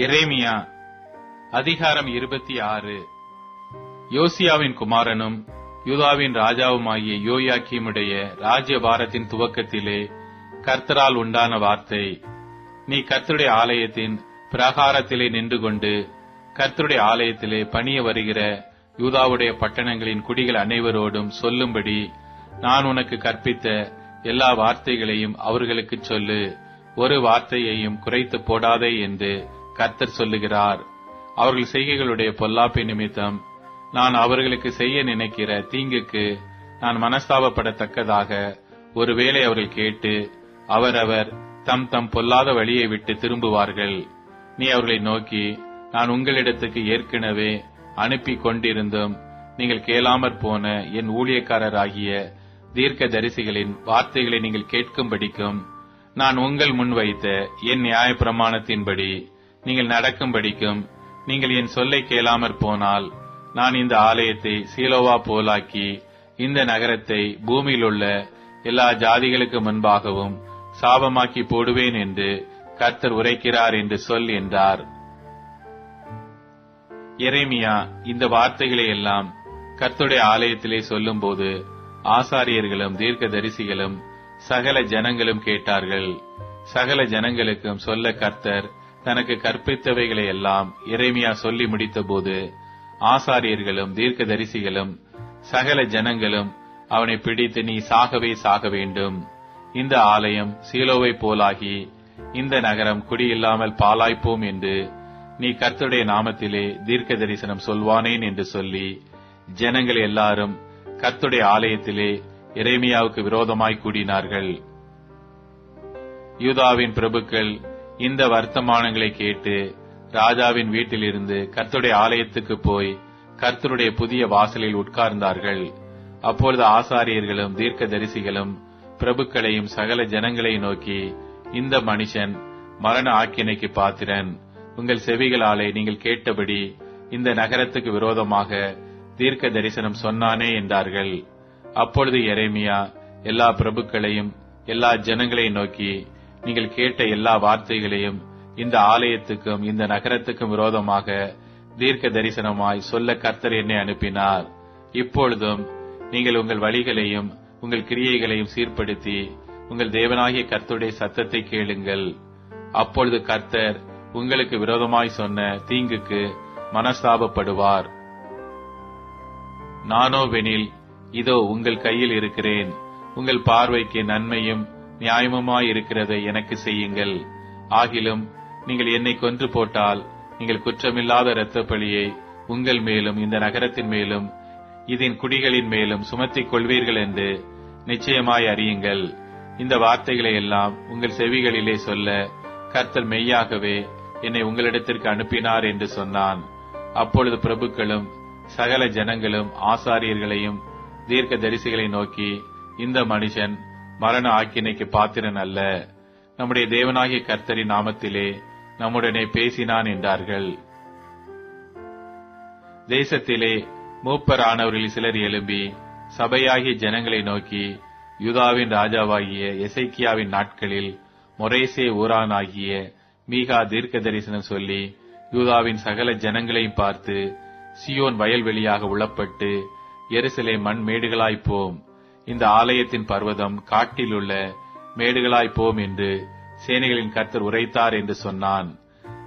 எரேமியா அதிகாரம் 26. யோசியாவின் குமாரனும் யூதாவின் ராஜாவுமாகிய யோயாக்கீமுடைய ராஜ்யபாரத்தின் துவக்கத்திலே கர்த்தரால் உண்டான வார்த்தை. நீ கர்த்தருடைய ஆலயத்தின் பிரகாரத்திலே நின்று கொண்டு கர்த்தருடைய ஆலயத்திலே பணிய வருகிற யூதாவுடைய பட்டணங்களின் குடிகள் அனைவரோடும் சொல்லும்படி நான் உனக்கு கற்பித்த எல்லா வார்த்தைகளையும் அவர்களுக்கு சொல்லு. ஒரு வார்த்தையையும் குறைத்து போடாதே என்று கர்த்தர் சொல்லுகிறார். அவர்கள் செய்கைகளுடைய பொல்லாப்பை நிமித்தம் நான் அவர்களுக்கு செய்ய நினைக்கிற தீங்குக்கு நான் மனஸ்தாபப்படத்தக்கதாக ஒருவேளை அவர்கள் கேட்டு அவரவர் தம் தம் பொல்லாத வழியை விட்டு திரும்புவார்கள். நீ அவர்களை நோக்கி, நான் உங்களிடத்துக்கு ஏற்கனவே அனுப்பி கொண்டிருந்தும் நீங்கள் கேளாமற் போன என் ஊழியக்காரராகிய தீர்க்க தரிசிகளின் வார்த்தைகளை நீங்கள் கேட்கும்படிக்கும் நான் உங்கள் முன் வைத்த என் நியாய பிரமாணத்தின்படி நீங்கள் நடக்கும்படிக்கும் நீங்கள் என் சொல்லை கேளாமற் போனால் நான் இந்த ஆலயத்தை சீலோவா போலாக்கி இந்த நகரத்தை பூமியில் உள்ள எல்லா ஜாதிகளுக்கு முன்பாகவும் சாபமாக்கி போடுவேன் என்று கர்த்தர் உரைக்கிறார் என்று சொல் என்றார். எரேமியா இந்த வார்த்தைகளை எல்லாம் கர்த்தருடைய ஆலயத்திலே சொல்லும்போது ஆசாரியர்களும் தீர்க்க தரிசிகளும் சகல ஜனங்களும் கேட்டார்கள். சகல ஜனங்களுக்கும் சொல்ல கர்த்தர் தனக்கு கற்பித்தவைகளை எல்லாம் எரேமியா சொல்லி முடித்த போது ஆசாரியர்களும் தீர்க்க தரிசிகளும் சகல ஜனங்களும் அவனை பிடித்து, நீ சாகவே சாக வேண்டும். இந்த ஆலயம் சீலோவை போலாகி இந்த நகரம் குடியில்லாமல் பாலாய்ப்போம் என்று நீ கர்த்தருடைய நாமத்திலே தீர்க்க தரிசனம் சொல்வானேன் என்று சொல்லி ஜனங்கள் எல்லாரும் கர்த்தருடைய ஆலயத்திலே எரேமியாவுக்கு விரோதமாய் கூடினார்கள். யூதாவின் பிரபுக்கள் இந்த வர்த்தமானங்களை கேட்டு ராஜாவின் வீட்டிலிருந்து கர்த்தருடைய ஆலயத்துக்கு போய் கர்த்தருடைய புதிய வாசலில் உட்கார்ந்தார்கள். அப்பொழுது ஆசாரியர்களும் தீர்க்க தரிசிகளும் பிரபுக்களையும் சகல ஜனங்களை நோக்கி, இந்த மனுஷன் மரண ஆக்கினைக்கு பாத்திரன். உங்கள் செவிகளாலே நீங்கள் கேட்டபடி இந்த நகரத்துக்கு விரோதமாக தீர்க்க தரிசனம் சொன்னானே என்றார்கள். அப்பொழுது எரேமியா எல்லா பிரபுக்களையும் எல்லா ஜனங்களையும் நோக்கி, நீங்கள் கேட்ட எல்லா வார்த்தைகளையும் இந்த ஆலயத்துக்கும் இந்த நகரத்துக்கும் விரோதமாக தீர்க்க தரிசனமாய் சொல்ல கர்த்தர் என்னை அனுப்பினார். இப்பொழுதும் நீங்கள் உங்கள் வழிகளையும் உங்கள் கிரியைகளையும் சீர்படுத்தி உங்கள் தேவனாகிய கர்த்தருடைய சத்தத்தை கேளுங்கள். அப்பொழுது கர்த்தர் உங்களுக்கு விரோதமாய் சொன்ன தீங்குக்கு மனஸ்தாபப்படுவார். நானோவெனில் இதோ உங்கள் கையில் இருக்கிறேன். உங்கள் பார்வைக்கு நன்மையும் நியாயமுமாயிருக்கிறதை எனக்கு செய்யுங்கள். ஆகிலும் நீங்கள் என்னை கொன்று போட்டால் நீங்கள் குற்றமில்லாத இரத்தப் பழியை உங்கள் மேலும் இந்த நகரத்தின் மேலும் இதன் குடிகளின் மேலும் சுமத்திக் கொள்வீர்கள் என்று நிச்சயமாய் அறியுங்கள். இந்த வார்த்தைகளை எல்லாம் உங்கள் செவிகளிலே சொல்ல கர்த்தர் மெய்யாகவே என்னை உங்களிடத்திற்கு அனுப்பினார் என்று சொன்னான். அப்பொழுது பிரபுக்களும் சகல ஜனங்களும் ஆசாரியர்களையும் தீர்க்க தரிசிகளை நோக்கி, இந்த மனுஷன் மரண ஆக்கினைக்கு பாத்திரன் அல்ல, நம்முடைய தேவனாகிய கர்த்தரின் நாமத்திலே நம்முடனே பேசினான் என்றார்கள். தேசத்திலே மூப்பரானவர்களில் சிலர் எழும்பி சபையாகிய ஜனங்களை நோக்கி, யூதாவின் ராஜாவாகிய எசேக்கியாவின் நாட்களில் மொரேசே ஊரானாகிய மீகா தீர்க்க தரிசனம் சொல்லி யூதாவின் சகல ஜனங்களையும் பார்த்து, சியோன் வயல்வெளியாக உளப்பட்டு எருசலேம் மண் மேடுகளாய்ப்போம், இந்த ஆலயத்தின் பர்வதம் காட்டில் உள்ள மேடுகளாய்ப்போம் என்று சேனைகளின் கர்த்தர் உரைத்தார் என்று சொன்னான்.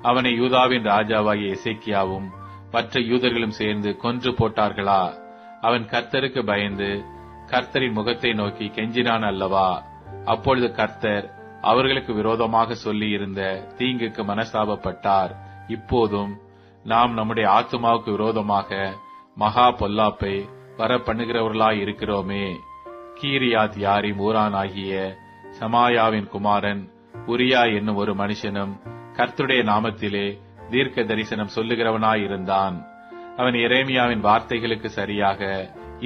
அவனை யூதாவின் ராஜாவாகிய எசேக்கியாவும் மற்ற யூதர்களும் சேர்ந்து கொன்று போட்டார்களா? அவன் கர்த்தருக்கு பயந்து கர்த்தரின் முகத்தை நோக்கி கெஞ்சினான் அல்லவா? அப்பொழுது கர்த்தர் அவர்களுக்கு விரோதமாக சொல்லி இருந்த தீங்குக்கு மனஸ்தாபப்பட்டார். இப்போதும் நாம் நம்முடைய ஆத்துமாவுக்கு விரோதமாக மகா பொல்லாப்பை வர பண்ணுகிறவர்களாய் இருக்கிறோமே. கீரியாத் யாரிம் ஊரானாகிய சமாயாவின் குமாரன் உரியா என்னும் ஒரு மனுஷனும் கர்த்தருடைய நாமத்திலே தீர்க்க தரிசனம் சொல்லுகிறவனாயிருந்தான். அவன் எரேமியாவின் வார்த்தைகளுக்கு சரியாக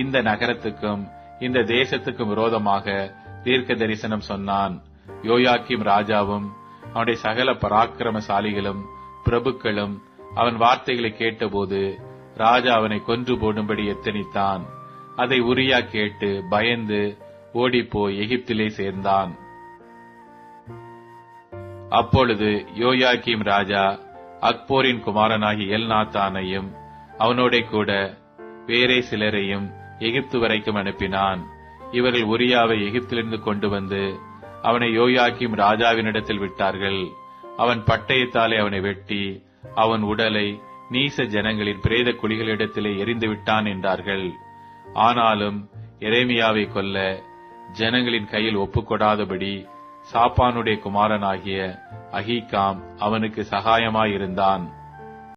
இந்த நகரத்துக்கும் இந்த தேசத்துக்கும் விரோதமாக தீர்க்க தரிசனம் சொன்னான். யோயாக்கீம் ராஜாவும் அவனுடைய சகல பராக்கிரமசாலிகளும் பிரபுக்களும் அவன் வார்த்தைகளை கேட்டபோது ராஜா அவனை கொன்று போடும்படி எத்தனித்தான். அதை உரியா கேட்டு பயந்து ஓடிப்போய் எகிப்திலே சேர்ந்தான். அப்பொழுது யோயாக்கீம் ராஜா அக்போரின் குமாரனாகிய எல்நாத்தானையும் அவனோட கூட வேறே சிலரையும் எகிப்து வரைக்கும் அனுப்பினான். இவர்கள் உரியாவை எகிப்திலிருந்து கொண்டு வந்து அவனை யோயாக்கீம் ராஜாவினிடத்தில் விட்டார்கள். அவன் பட்டயத்தாலே அவனை வெட்டி அவன் உடலை நீச ஜனங்களின் பிரேத குழிகளிடத்திலே எரிந்து விட்டான் என்றார்கள். ஆனாலும் எரேமியாவை கொல்ல ஜனங்களின் கையில் ஒப்புக்கொடாதபடி சாப்பானுடைய குமாரனாகிய அகீகாம் அவனுக்கு சகாயமாயிருந்தான்.